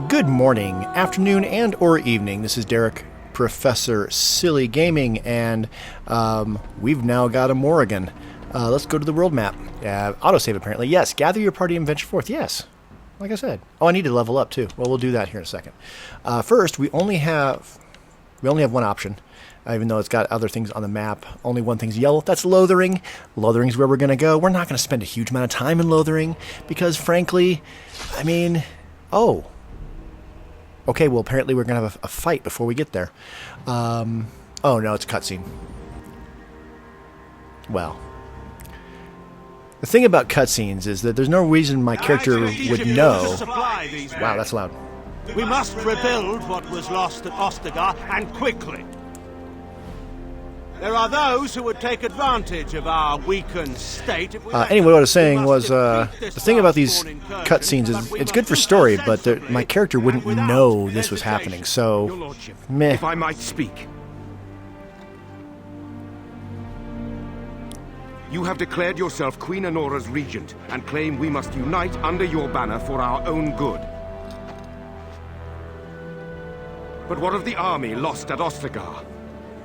Good morning, afternoon, and or evening. This is Derek, Professor Silly Gaming, and we've now got a Morrigan. Let's go to the world map. Autosave apparently. Yes, gather your party and venture forth. Yes, like I said. Oh, I need to level up too. Well, we'll do that here in a second. First, we only have one option, even though it's got other things on the map. Only one thing's yellow. That's Lothering. Lothering's where we're going to go. We're not going to spend a huge amount of time in Lothering because, frankly, I mean, oh. Okay, well, apparently we're going to have a fight before we get there. Oh, no, it's a cutscene. Well, the thing about cutscenes is that there's no reason my character would know. Wow, that's loud. We must rebuild what was lost at Ostagar, and quickly. There are those who would take advantage of our weakened state. Anyway, what I was saying was, the thing about these cutscenes is it's good for story, but my character wouldn't know this was happening, so, meh. If I might speak. You have declared yourself Queen Honora's regent, and claim we must unite under your banner for our own good. But what of the army lost at Ostagar?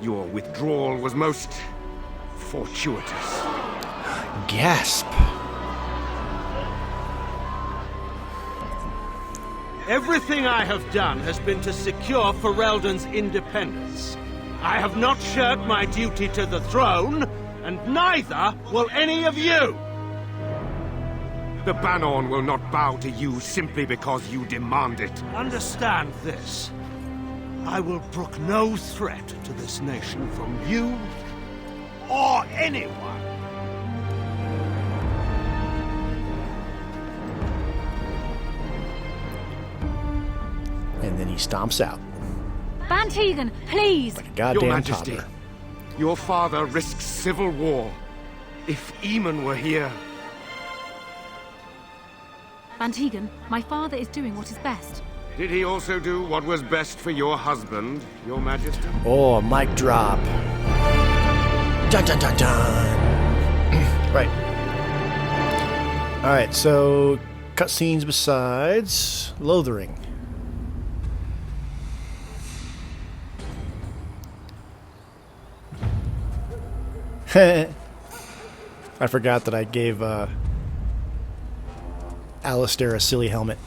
Your withdrawal was most fortuitous. Gasp. Everything I have done has been to secure Ferelden's independence. I have not shirked my duty to the throne, and neither will any of you. The Bannerlord will not bow to you simply because you demand it. Understand this. I will brook no threat to this nation from you or anyone. And then he stomps out. Bantegan, please! Like a goddamn Your Majesty, toddler. Your father risks civil war. If Eamon were here... Bantegan, my father is doing what is best. Did he also do what was best for your husband, Your Majesty? Oh, mic drop. Dun dun dun dun. Right. Alright, so cutscenes besides Lothering. I forgot that I gave Alistair a silly helmet.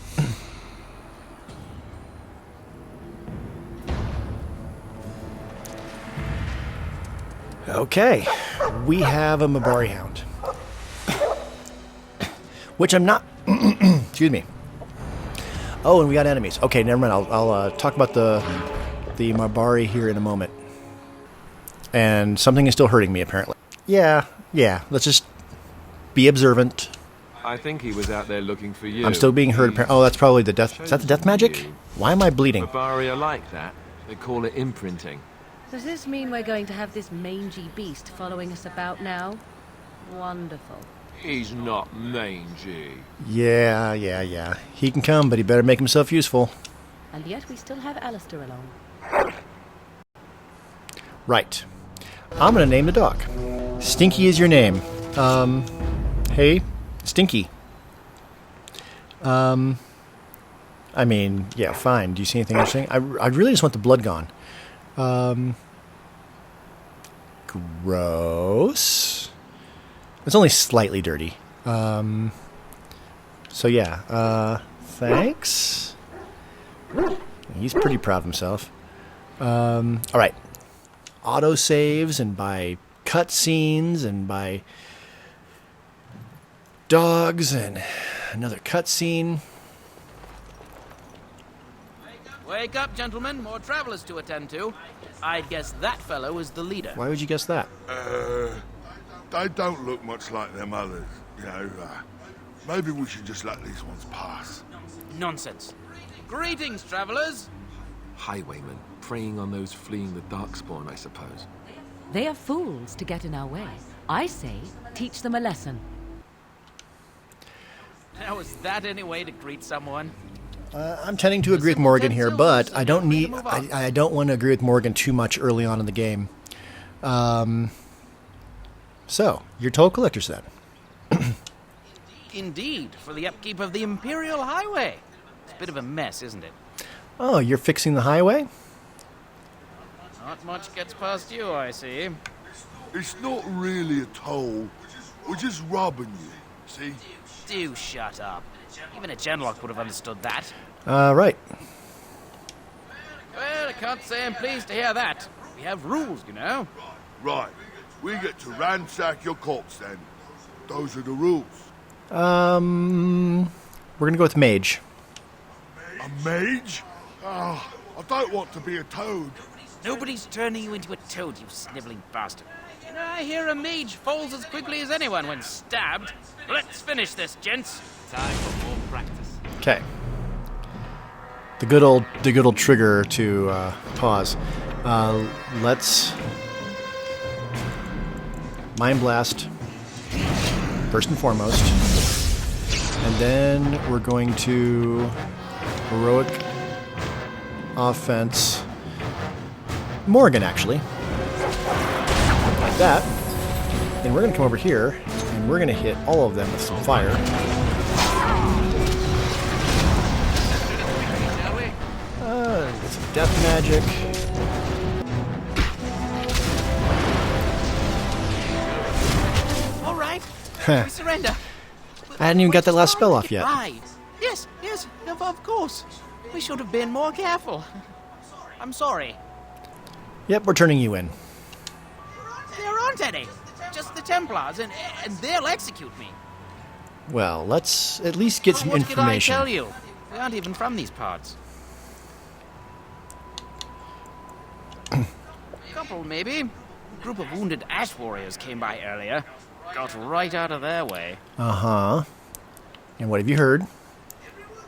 Okay, we have a Mabari Hound, which I'm not. Excuse me. Oh, and we got enemies. Okay, never mind. I'll talk about the Mabari here in a moment. And something is still hurting me, apparently. Yeah. Let's just be observant. I think he was out there looking for you. I'm still being hurt. Oh, that's probably the death. Is that the death magic? Why am I bleeding? Mabari are like that. They call it imprinting. Does this mean we're going to have this mangy beast following us about now? Wonderful. He's not mangy. Yeah. He can come, but he better make himself useful. And yet we still have Alistair along. Right. I'm gonna name the dog. Stinky is your name. Hey, Stinky. I mean, yeah, fine. Do you see anything interesting? I really just want the blood gone. Gross. It's only slightly dirty. So yeah, thanks. He's pretty proud of himself. Alright. Auto saves and by cutscenes and by dogs and another cutscene. Wake up, gentlemen. More travelers to attend to. I'd guess that fellow is the leader. Why would you guess that? They don't look much like them others, you know. Maybe we should just let these ones pass. Nonsense. Greetings, travelers. Highwaymen, preying on those fleeing the Darkspawn, I suppose. They are fools to get in our way. I say, teach them a lesson. Now, is that any way to greet someone? I'm tending to agree with Morgan here, but I don't need. I don't want to agree with Morgan too much early on in the game. So you're toll collectors then. Indeed, for the upkeep of the Imperial Highway. It's a bit of a mess, isn't it? Oh, you're fixing the highway? Not much gets past you, I see. It's not really a toll. We're just robbing you, see? Do shut up. Even a genlock would have understood that. Right. Well, I can't say I'm pleased to hear that. We have rules, you know. Right. We get to ransack your corpse then. Those are the rules. We're gonna go with mage. A mage? Oh, I don't want to be a toad. Nobody's turning you into a toad, you sniveling bastard. I hear a mage falls as quickly as anyone when stabbed. Let's finish this, gents. Time for more practice. Okay. The good old trigger to pause. Let's Mind Blast first and foremost, and then we're going to heroic offense Morgan, actually, like that. Then we're going to come over here and we're going to hit all of them with some fire. Get some death magic. All right, we surrender. I hadn't even got that last spell off yet. Right. Yes, of course. We should have been more careful. I'm sorry. Yep, we're turning you in. There aren't any. Just the Templars, and they'll execute me. Well, let's at least get some What information. What did I tell you? We aren't even from these parts. Couple, maybe. A group of wounded ash warriors came by earlier. Got right out of their way. Uh-huh. And what have you heard?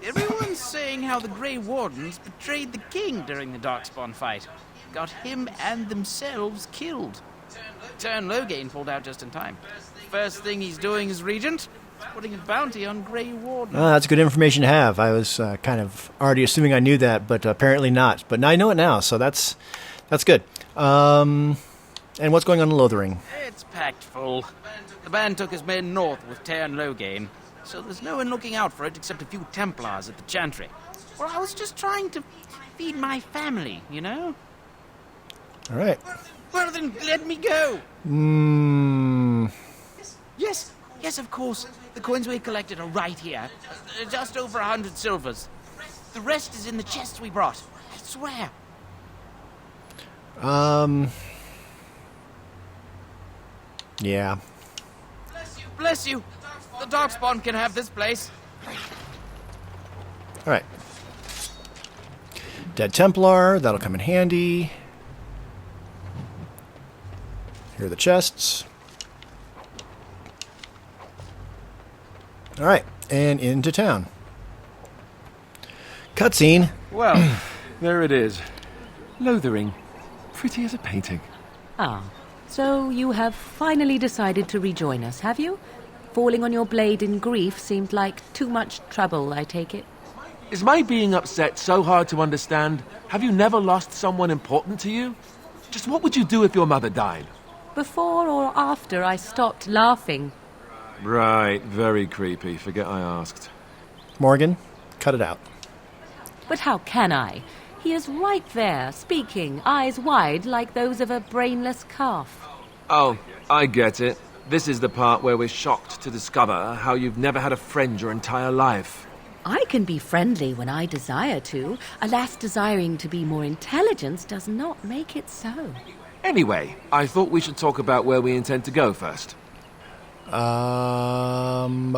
Everyone's saying how the Grey Wardens betrayed the king during the Darkspawn fight. Got him and themselves killed. Loghain pulled out just in time. First thing he's doing as regent, putting a bounty on Grey Warden. That's good information to have. I was kind of already assuming I knew that, but apparently not. But now I know it now, so that's good. And what's going on in Lothering? It's packed full. The band took his men north with Loghain, so there's no one looking out for it except a few Templars at the Chantry. Well, I was just trying to feed my family, you know? All right. Well, then let me go. Yes, of course. The coins we collected are right here. Just over 100 silvers. The rest is in the chests we brought. I swear. Yeah. Bless you. The Darkspawn can have this place. All right. Dead Templar, that'll come in handy. Here are the chests. All right, and into town. Cutscene. Well, there it is. Lothering. Pretty as a painting. Ah, so you have finally decided to rejoin us, have you? Falling on your blade in grief seemed like too much trouble, I take it. Is my being upset so hard to understand? Have you never lost someone important to you? Just what would you do if your mother died? Before or after I stopped laughing? Right, very creepy. Forget I asked. Morgan, cut it out. But how can I? He is right there, speaking, eyes wide like those of a brainless calf. Oh, I get it. This is the part where we're shocked to discover how you've never had a friend your entire life. I can be friendly when I desire to. Alas, desiring to be more intelligent does not make it so. Anyway, I thought we should talk about where we intend to go first. I'm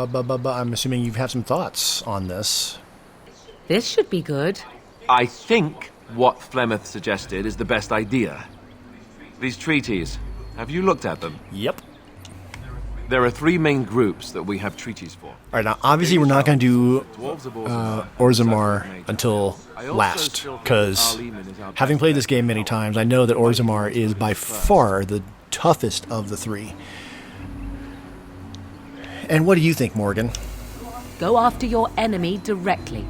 assuming you've had some thoughts on this. This should be good. I think what Flemeth suggested is the best idea. These treaties, have you looked at them? Yep. There are three main groups that we have treaties for. All right, now obviously we're not going to do Orzammar until last, because having played this game many times, I know that Orzammar is by far the toughest of the three. And what do you think, Morgan? Go after your enemy directly.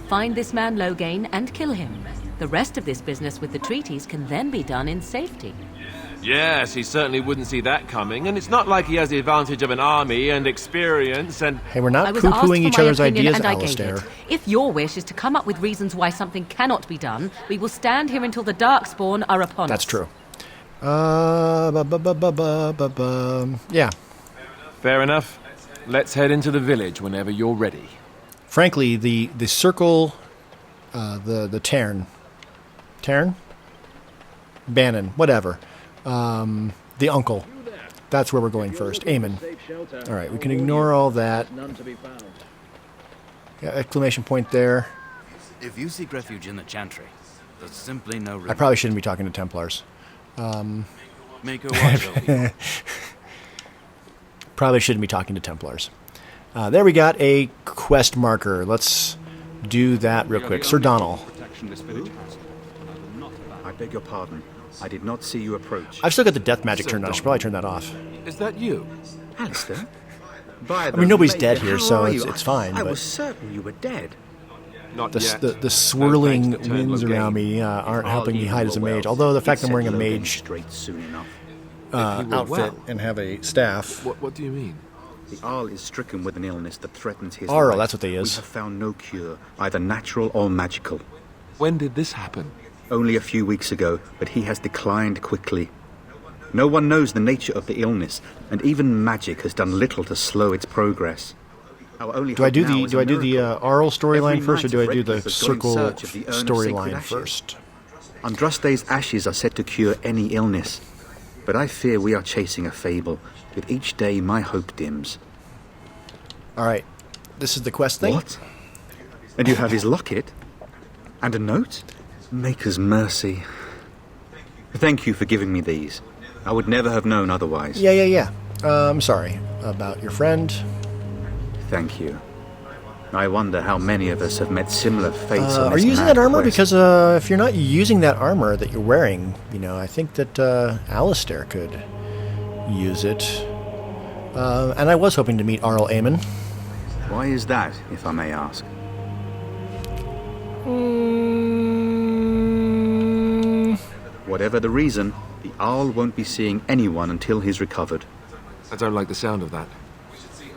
Find this man Loghain and kill him. The rest of this business with the treaties can then be done in safety. Yes, he certainly wouldn't see that coming, and it's not like he has the advantage of an army and experience and... Hey, we're not I was asked poo-pooing for each my other's opinion ideas, and I gave Alistair. it. If your wish is to come up with reasons why something cannot be done, we will stand here until the Darkspawn are upon us. That's true. Yeah. Fair enough. Let's head into the village whenever you're ready. Frankly, the circle, the Tarn, Bannon, whatever, the uncle. That's where we're going first. Eamon. All right, we can ignore all that. Yeah, exclamation point there. If you seek refuge in the Chantry, there's simply no room. I probably shouldn't be talking to Templars. Make her watch. Probably shouldn't be talking to Templars. There we got a quest marker. Let's do that real quick. Sir Donald. I beg your pardon. I did not see you approach. I've still got the death magic turned on. I should probably turn that off. Is that you? Alistair? I mean, nobody's dead here, so it's fine. I But was certain you were dead. Not yet. the swirling No thanks to winds Loghain. around me aren't helping me Even hide as a were mage. well. Although the fact He'd I'm wearing a set Loghain mage straight soon enough. If you were outfit well. and have a staff. What do you mean? The Arl is stricken with an illness that threatens his Arl, life. that's what they is. We have found no cure, either natural or magical. When did this happen? Only a few weeks ago, but he has declined quickly. No one knows the nature of the illness, and even magic has done little to slow its progress. Our only Do I hope do now the is do a I do the miracle. Arl storyline Every first, or knight do I of do the Redcliffe has gone in circle search of the urn of sacred storyline ashes. first? Andraste's ashes are said to cure any illness, but I fear we are chasing a fable. With each day, my hope dims. All right, this is the quest thing. What? And you have his locket? And a note? Maker's mercy. Thank you for giving me these. I would never have known otherwise. Yeah. I'm sorry about your friend. Thank you. I wonder how many of us have met similar fates on Are this you using mad that armor? quest. Because if you're not using that armor that you're wearing, I think that Alistair could use it. And I was hoping to meet Arl Eamon. Why is that, if I may ask? Whatever the reason, the Arl won't be seeing anyone until he's recovered. I don't like the sound of that.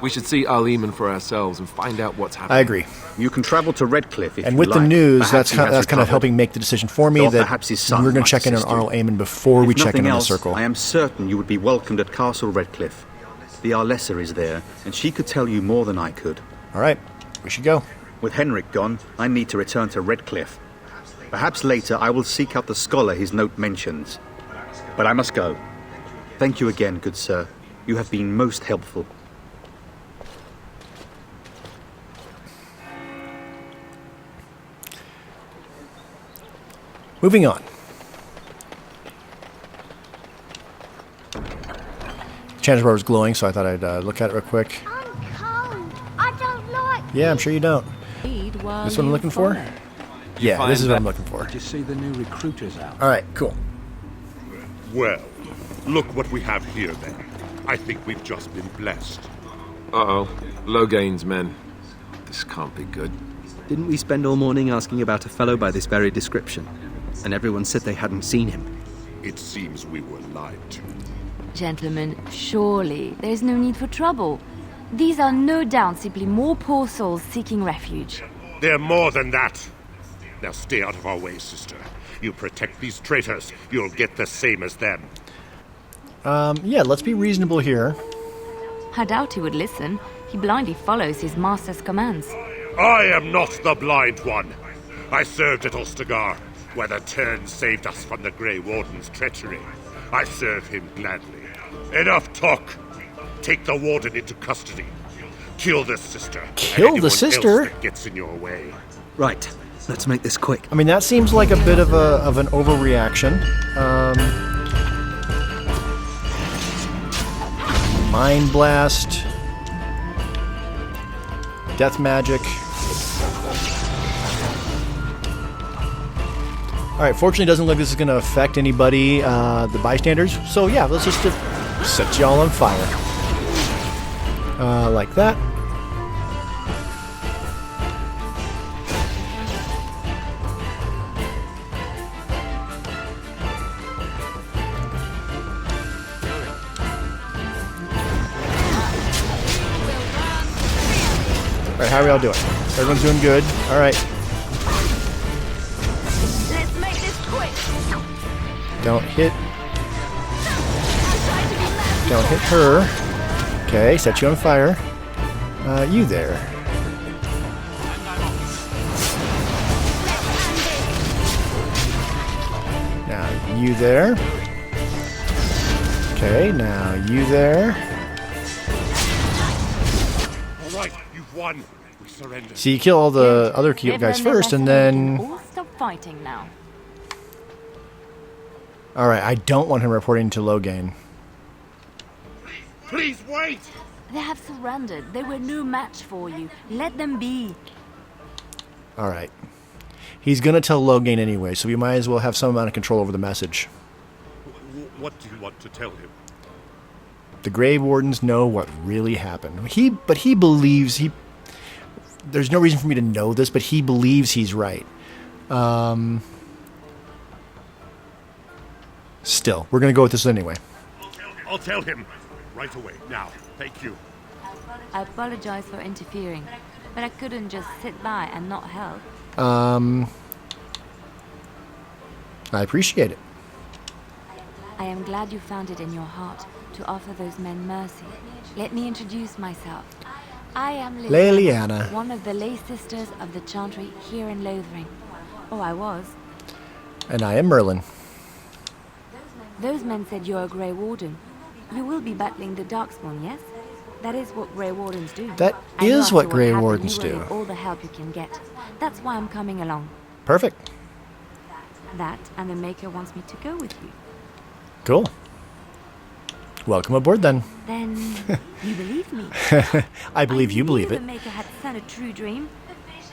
We should see Al Eamon for ourselves and find out what's happening. I agree. You can travel to Redcliffe if And you with like. the news, Perhaps that's he kind has of recovered. helping make the decision for me Or that perhaps his son we're going might to check in on assist you. Arl Eamon before we If check in nothing on the else, circle. I am certain you would be welcomed at Castle Redcliffe. The Arlessa is there, and she could tell you more than I could. All right, we should go. With Henrik gone, I need to return to Redcliffe. Perhaps later I will seek out the scholar his note mentions. But I must go. Thank you again, good sir. You have been most helpful. Moving on. Chances were it was glowing, so I thought I'd look at it real quick. I'm cold. I don't like Yeah, I'm sure you don't. Read while This what I'm you looking for? follow. Yeah, find this is what that- I'm looking for. Did you see the new recruiters out? All right, cool. Well, look what we have here then. I think we've just been blessed. Uh-oh. Loghain's men. This can't be good. Didn't we spend all morning asking about a fellow by this very description? And everyone said they hadn't seen him. It seems we were lied to. Gentlemen, surely there's no need for trouble. These are no doubt simply more poor souls seeking refuge. They're more than that. Now stay out of our way, sister. You protect these traitors, you'll get the same as them. Yeah, let's be reasonable here. I doubt he would listen. He blindly follows his master's commands. I am not the blind one. I served at Ostagar, where the Tern saved us from the Grey Warden's treachery. I serve him gladly. Enough talk. Take the Warden into custody. Kill this sister. and Kill the anyone sister? else that gets in your way. Right, let's make this quick. I mean, that seems like a bit of an overreaction. Mind Blast. Death Magic. Alright, fortunately it doesn't look like this is going to affect anybody, the bystanders. So yeah, let's just set y'all on fire. Like that. Alright, how are we all doing? Everyone's doing good. Alright. Let's make this quick. Don't hit. Don't hit her. Okay, set you on fire. You there. Now, you there. Okay, now you there. All right, you've won. We surrender. So you kill all the other cute Give guys them their first, and lesson. then... All stop fighting now. Alright, I don't want him reporting to Loghain. Please wait! They have surrendered. They were no match for you. Let them be. Alright. He's gonna tell Loghain anyway, so we might as well have some amount of control over the message. What do you want to tell him? The Grey Wardens know what really happened. But he believes there's no reason for me to know this, but he believes he's right. Still, we're gonna go with this anyway. I'll tell him right away. Now, thank you. I apologize for interfering, but I couldn't just sit by and not help. I appreciate it. I am glad you found it in your heart to offer those men mercy. Let me introduce myself. I am Liliana, one of the lay sisters of the Chantry here in Lothering. Oh, I was. and I am Merlin. Those men said you're a Grey Warden. You will be battling the Darkspawn, yes? That is what Grey Wardens do. That I know is after what Grey happened, Wardens you will do. need all the help you can get. That's why I'm coming along. Perfect. That and the Maker wants me to go with you. Cool. Welcome aboard then. Then you believe me? I believe you believe The it. Maker had sent a true dream.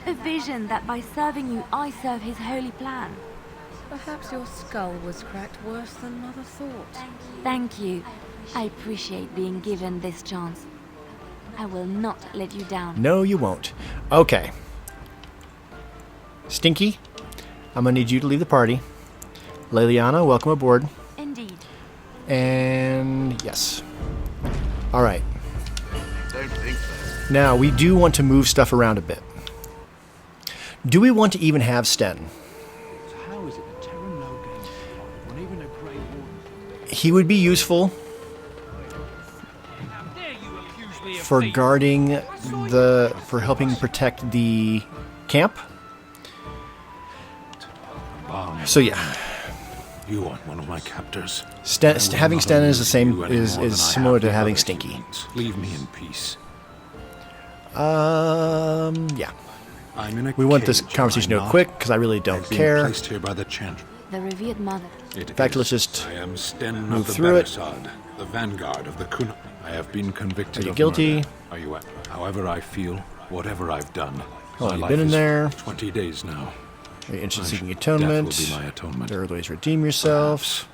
A vision that by serving you, I serve his holy plan. Perhaps your skull was cracked worse than Mother thought. Thank you. I appreciate being given this chance. I will not let you down. No, you won't. Okay. Stinky, I'm gonna need you to leave the party. Liliana, welcome aboard. Indeed. And yes. Alright. Don't think so. Now, we do want to move stuff around a bit. Do we want to even have Sten? How is it that Terran Loghain when even a Grey Warden? He would be useful for guarding for helping protect the camp. So yeah. You aren't one of my captors. Having Sten is the same is similar to having Stinky. Leave me in peace. Yeah. I'm in a we want this cage, conversation to am I go not? quick because I really don't I've been care. placed here by the Chantry. The revered mother. In fact, let's just I am Sten move of the through it. Belisard, the vanguard of the Kuna. I have been convicted Are you of guilty? murder. Are you? However I feel, whatever I've done. Oh, my you've life been in is there. 20 days now. Are you interested in seeking Death atonement? will be my atonement. There are ways to redeem yourselves.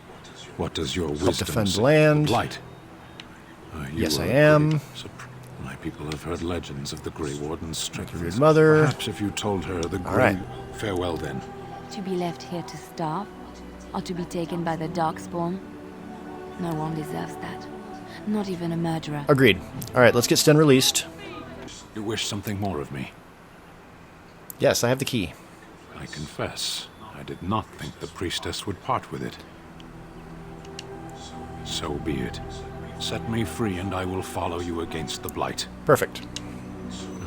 What does your Help wisdom defend say? land. Blight. You Yes, I are am. great. My people have heard legends of the Grey Warden's strength. Your mother. Perhaps if you told her the All right. Farewell then. To be left here to starve? Or to be taken by the Darkspawn? No one deserves that. Not even a murderer. Agreed. All right, let's get Sten released. You wish something more of me? Yes, I have the key. I confess, I did not think the priestess would part with it. So be it. Set me free and I will follow you against the Blight. Perfect.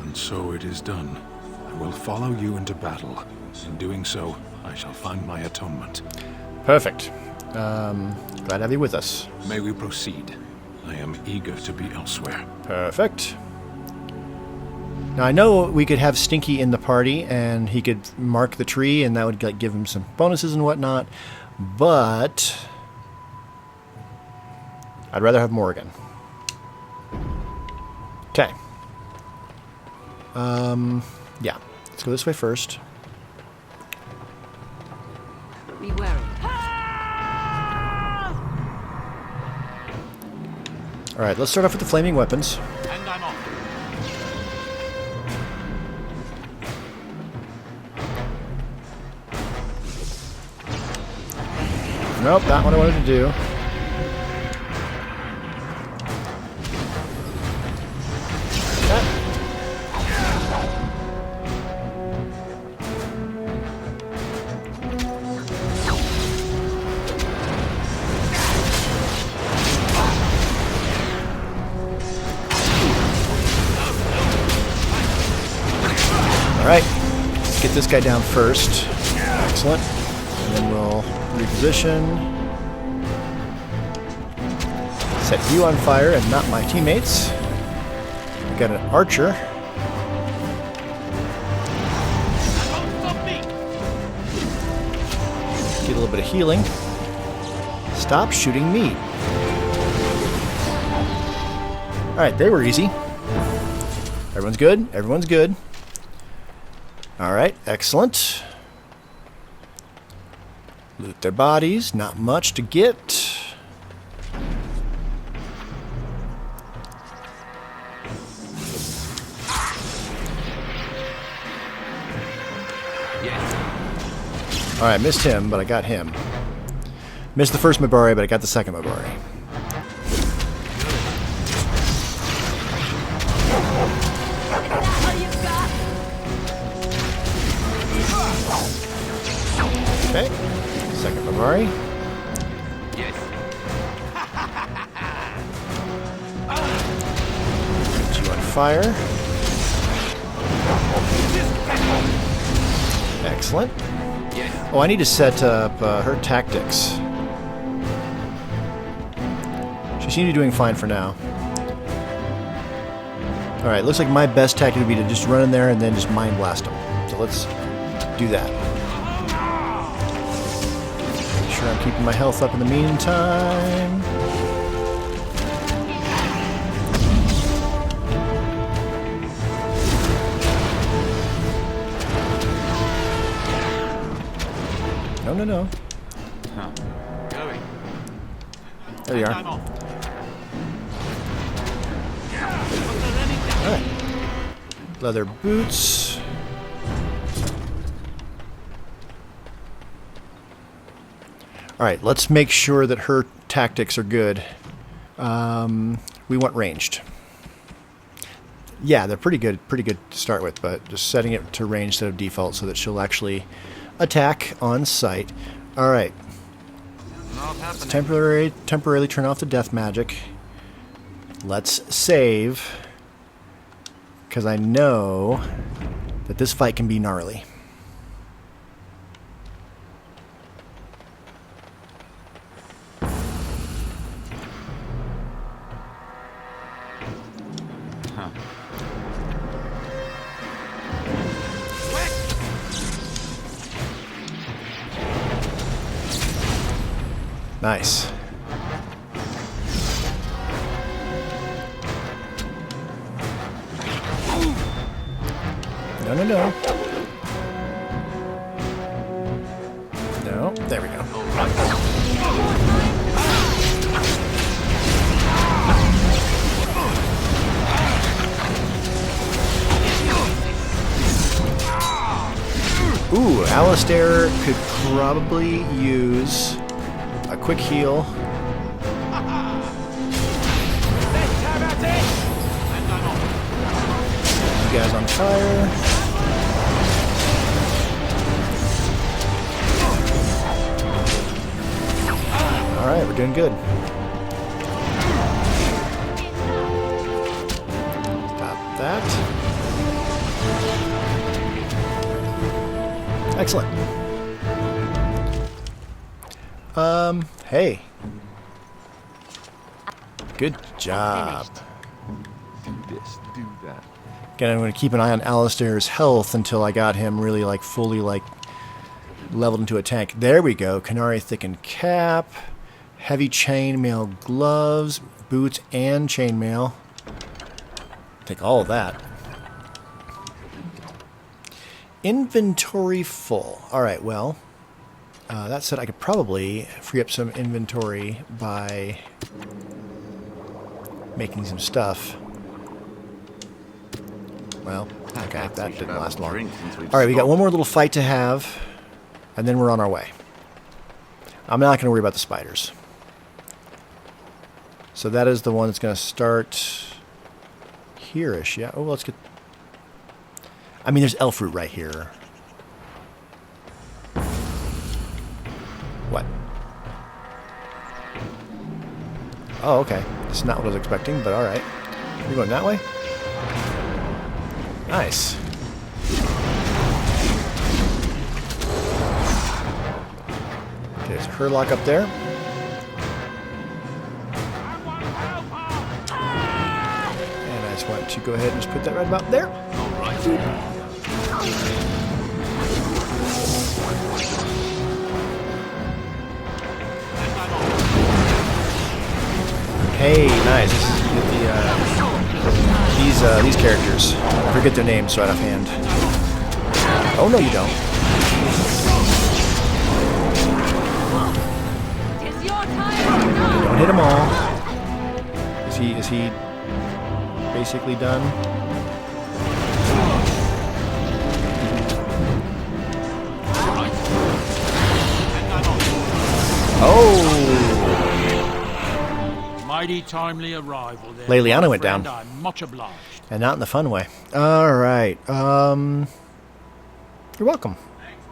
And so it is done. I will follow you into battle. In doing so, I shall find my atonement. Perfect. Glad to have you with us. May we proceed? I am eager to be elsewhere. Perfect. Now I know we could have Stinky in the party, and he could mark the tree, and that would like give him some bonuses and whatnot. But I'd rather have Morgan. Okay. Yeah. Let's go this way first. Be wary. All right. Let's start off with the flaming weapons. And I'm off. Nope, not what I wanted to do. Alright, let's get this guy down first. Excellent. And then we'll reposition. Set you on fire and not my teammates. We've got an archer. Get a little bit of healing. Stop shooting me. Alright, they were easy. Everyone's good? Everyone's good. Alright, excellent. Loot their bodies. Not much to get. Alright, missed him, but I got him. Missed the first Mabari, but I got the second Mabari. Okay, second Mabari. Put you on fire. Excellent. Oh, I need to set up her tactics. She seems to be doing fine for now. Alright, looks like my best tactic would be to just run in there and then just mind blast them. So let's do that. Make sure I'm keeping my health up in the meantime. No. Huh. Going. There you are. Alright. Leather boots. Alright, let's make sure that her tactics are good. We want ranged. Yeah, they're pretty good to start with, but just setting it to range instead of default so that she'll actually attack on sight. Alright. Let's temporarily turn off the death magic. Let's save. Because I know that this fight can be gnarly. Nice. No. No, there we go. Ooh, Alistair could probably use a quick heal. You guys on fire. Alright, we're doing good. Stop that. Excellent. Hey. Good job. Do this, do that. Again, I'm going to keep an eye on Alistair's health until I got him really, fully, leveled into a tank. There we go. Canary thickened cap. Heavy chainmail gloves. Boots and chainmail. Take all of that. Inventory full. Alright, well, that said, I could probably free up some inventory by making some stuff. Well, okay, that didn't last long. Alright, we got one more little fight to have, and then we're on our way. I'm not going to worry about the spiders. So that is the one that's going to start here-ish, yeah? Oh, let's get... I mean, there's elf fruit right here. What? Oh, okay. It's not what I was expecting, but alright. You're going that way? Nice. There's a Herlock up there. And I just want to go ahead and just put that right about there. Hey, nice. This is these characters. I forget their names right offhand. Oh no, you don't. Don't hit them all. Is he basically done? Oh! Mighty timely arrival there. Leliana went down. I'm much obliged. And not in the fun way. Alright. You're welcome.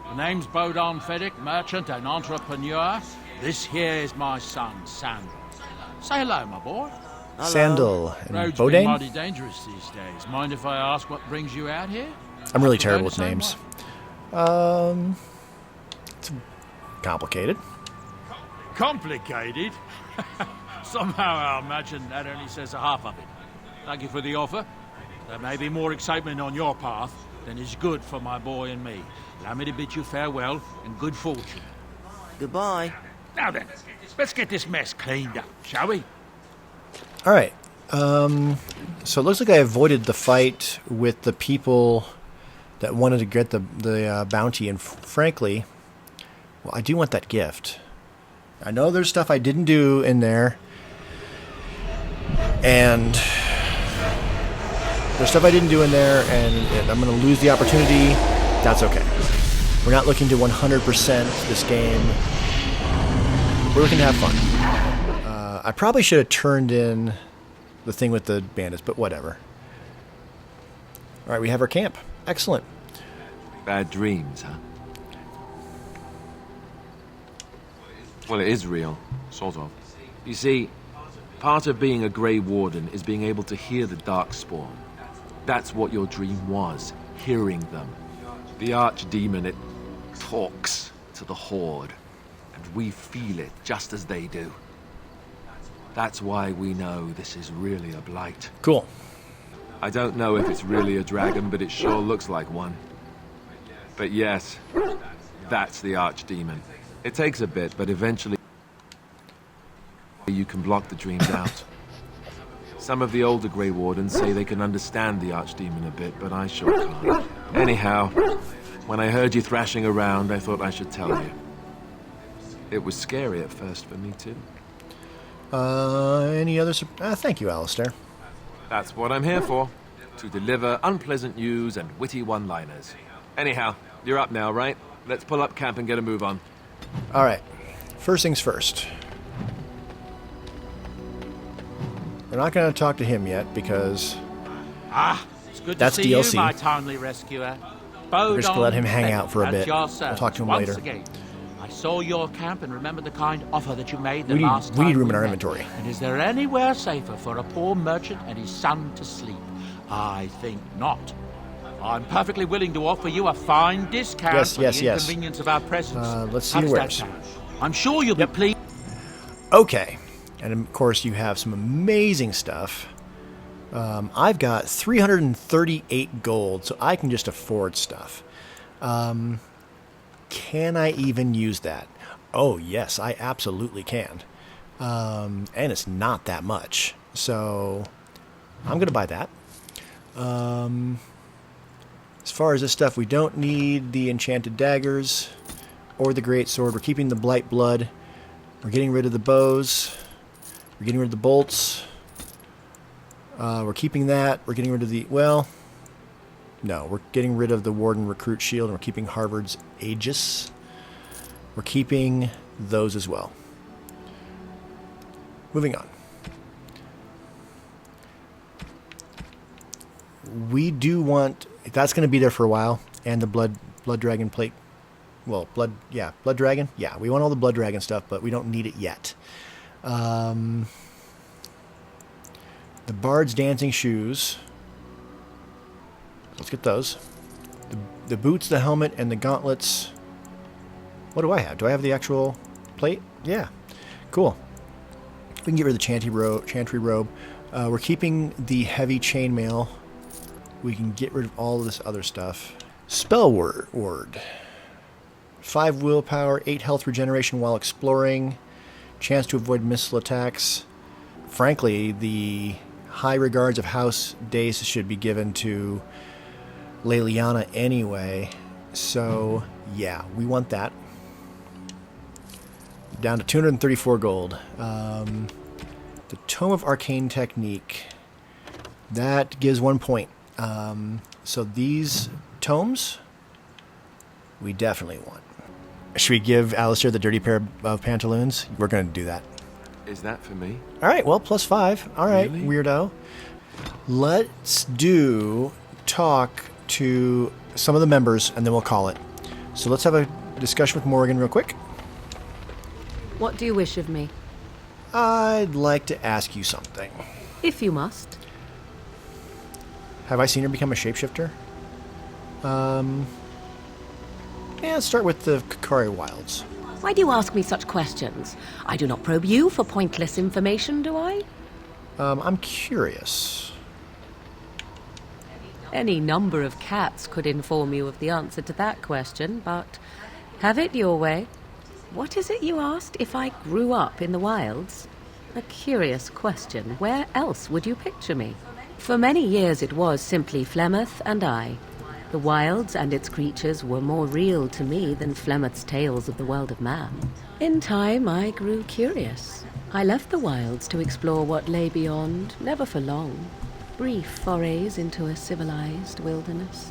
My name's Bodon Fedek, merchant and entrepreneur. This here is my son, Sandal. Say hello, my boy. Hello. Sandal and Roads Bodane? been mighty dangerous these days. Mind if I ask what brings you out here? I'm really terrible with names. It's complicated. Complicated? Somehow I imagine that only says a half of it. Thank you for the offer. There may be more excitement on your path than is good for my boy and me. Allow me to bid you farewell and good fortune. Goodbye. Now then, let's get this mess cleaned up, shall we? Alright. So it looks like I avoided the fight with the people that wanted to get the bounty, and frankly, well, I do want that gift. I know there's stuff I didn't do in there, and there's stuff I didn't do in there, and I'm going to lose the opportunity. That's okay. We're not looking to 100% this game. We're looking to have fun. I probably should have turned in the thing with the bandits, but whatever. Alright, we have our camp. Excellent. Bad dreams, huh? Well, it is real, sort of. You see, part of being a Grey Warden is being able to hear the Darkspawn. That's what your dream was, hearing them. The Archdemon, it talks to the Horde, and we feel it just as they do. That's why we know this is really a blight. Cool. I don't know if it's really a dragon, but it sure looks like one. But yes, that's the Archdemon. It takes a bit, but eventually you can block the dreams out. Some of the older Grey Wardens say they can understand the Archdemon a bit, but I sure can't. Anyhow, when I heard you thrashing around, I thought I should tell you. It was scary at first for me, too. Any other... thank you, Alistair. That's what I'm here for. To deliver unpleasant news and witty one-liners. Anyhow, you're up now, right? Let's pull up camp and get a move on. Alright. First things first. We're not going to talk to him yet, because... It's good that's to see DLC. you, my timely rescuer. We're just going to let him hang out for a bit. We'll talk to him Once later. Again, I saw your camp and remembered the kind offer that you made the We last time need room in our met. inventory. And is there anywhere safer for a poor merchant and his son to sleep? I think not. I'm perfectly willing to offer you a fine discount for the inconvenience of our presence. Let's see How does where that sound? I'm sure you'll be pleased. Okay. And of course you have some amazing stuff. I've got 338 gold, so I can just afford stuff. Can I even use that? Oh, yes, I absolutely can. And it's not that much. So I'm going to buy that. As far as this stuff, we don't need the enchanted daggers or the great sword. We're keeping the blight blood. We're getting rid of the bows. We're getting rid of the bolts. We're keeping that. We're getting rid of the... Well, no. We're getting rid of the Warden Recruit Shield, and we're keeping Harvard's Aegis. We're keeping those as well. Moving on. We do want... That's going to be there for a while. And the Blood Dragon plate. Well, Blood Dragon. Yeah, we want all the Blood Dragon stuff, but we don't need it yet. The Bard's Dancing Shoes. Let's get those. The boots, the helmet, and the gauntlets. What do I have? Do I have the actual... plate? Yeah. Cool. We can get rid of the chantry robe. We're keeping the heavy chainmail. We can get rid of all of this other stuff. Spell word. 5 willpower, 8 health regeneration while exploring. Chance to avoid missile attacks. Frankly, the high regards of House Dace should be given to Leliana anyway. So, yeah, we want that. Down to 234 gold. The Tome of Arcane Technique. That gives 1 point. So these tomes, we definitely want. Should we give Alistair the dirty pair of pantaloons? We're going to do that. Is that for me? All right, well, +5. All right, Really? weirdo. Let's talk to some of the members, and then we'll call it. So let's have a discussion with Morgan real quick. What do you wish of me? I'd like to ask you something. If you must. Have I seen her become a shapeshifter? Yeah, let's start with the Kakari Wilds. Why do you ask me such questions? I do not probe you for pointless information, do I? I'm curious. Any number of cats could inform you of the answer to that question, but have it your way. What is it you asked? If I grew up in the wilds? A curious question. Where else would you picture me? For many years it was simply Flemeth and I. The wilds and its creatures were more real to me than Flemeth's tales of the world of man. In time I grew curious. I left the wilds to explore what lay beyond, never for long. Brief forays into a civilized wilderness.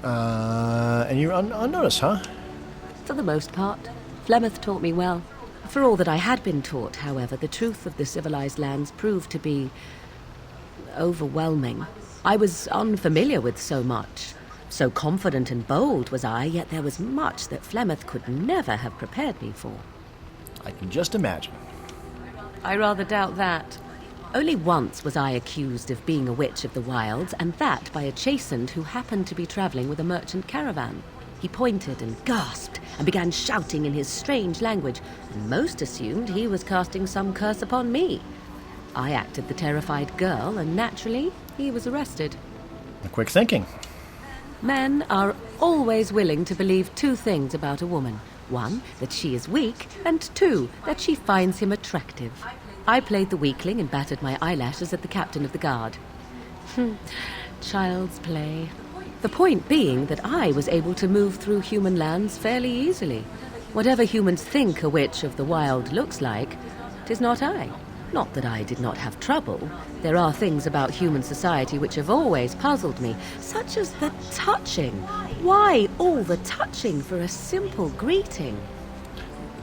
And you're unnoticed, huh? For the most part. Flemeth taught me well. For all that I had been taught, however, the truth of the civilized lands proved to be overwhelming. I was unfamiliar with so much. So confident and bold was I, yet there was much that Flemeth could never have prepared me for. I can just imagine. I rather doubt that. Only once was I accused of being a witch of the wilds, and that by a chastened who happened to be travelling with a merchant caravan. He pointed and gasped and began shouting in his strange language, and most assumed he was casting some curse upon me. I acted the terrified girl, and naturally, he was arrested. Quick thinking. Men are always willing to believe 2 things about a woman. 1, that she is weak, and 2, that she finds him attractive. I played the weakling and battered my eyelashes at the captain of the guard. Child's play. The point being that I was able to move through human lands fairly easily. Whatever humans think a witch of the wild looks like, 'tis not I. Not that I did not have trouble. There are things about human society which have always puzzled me, such as the touching. Why all the touching for a simple greeting?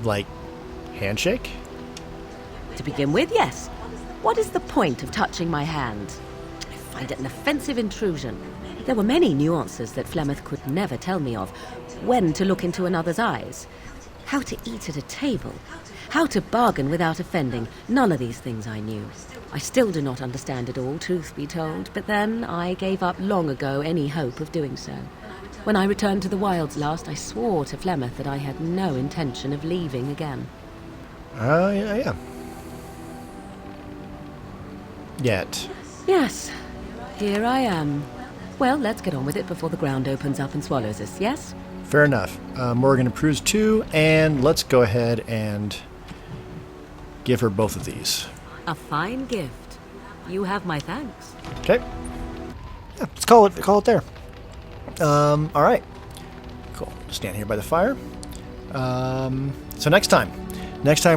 Like, handshake? To begin with, yes. What is the point of touching my hand? I find it an offensive intrusion. There were many nuances that Flemeth could never tell me of. When to look into another's eyes. How to eat at a table. How to bargain without offending. None of these things I knew. I still do not understand it all, truth be told, but then I gave up long ago any hope of doing so. When I returned to the wilds last, I swore to Flemeth that I had no intention of leaving again. Yeah. Yet. Yes, here I am. Well, let's get on with it before the ground opens up and swallows us, yes? Fair enough. Morgan approves 2, and let's go ahead and give her both of these. A fine gift. You have my thanks. Okay. Yeah, let's call it there. All right. Cool. Stand here by the fire. So next time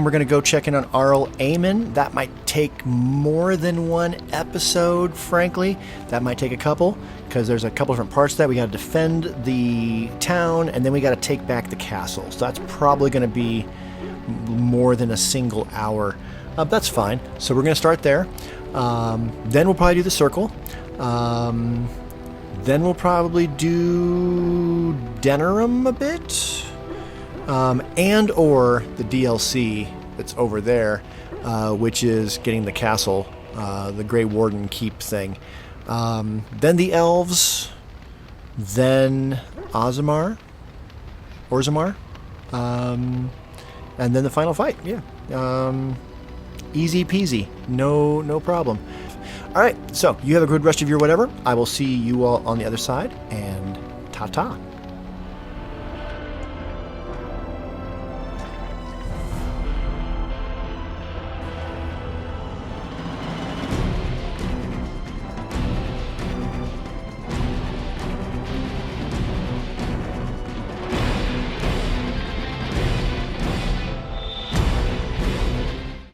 we're going to go check in on Arl Aemon. That might take more than 1 episode, frankly. That might take a couple, because there's a couple different parts to that. We got to defend the town, and then we got to take back the castle. So that's probably going to be more than a single hour. That's fine. So we're going to start there. Then we'll probably do the circle. Then we'll probably do Denerim a bit. And or the DLC that's over there, which is getting the castle, the Grey Warden keep thing. Then the elves, then Orzammar, and then the final fight. Yeah. Easy peasy. No problem. All right, so you have a good rest of your whatever. I will see you all on the other side, and ta-ta.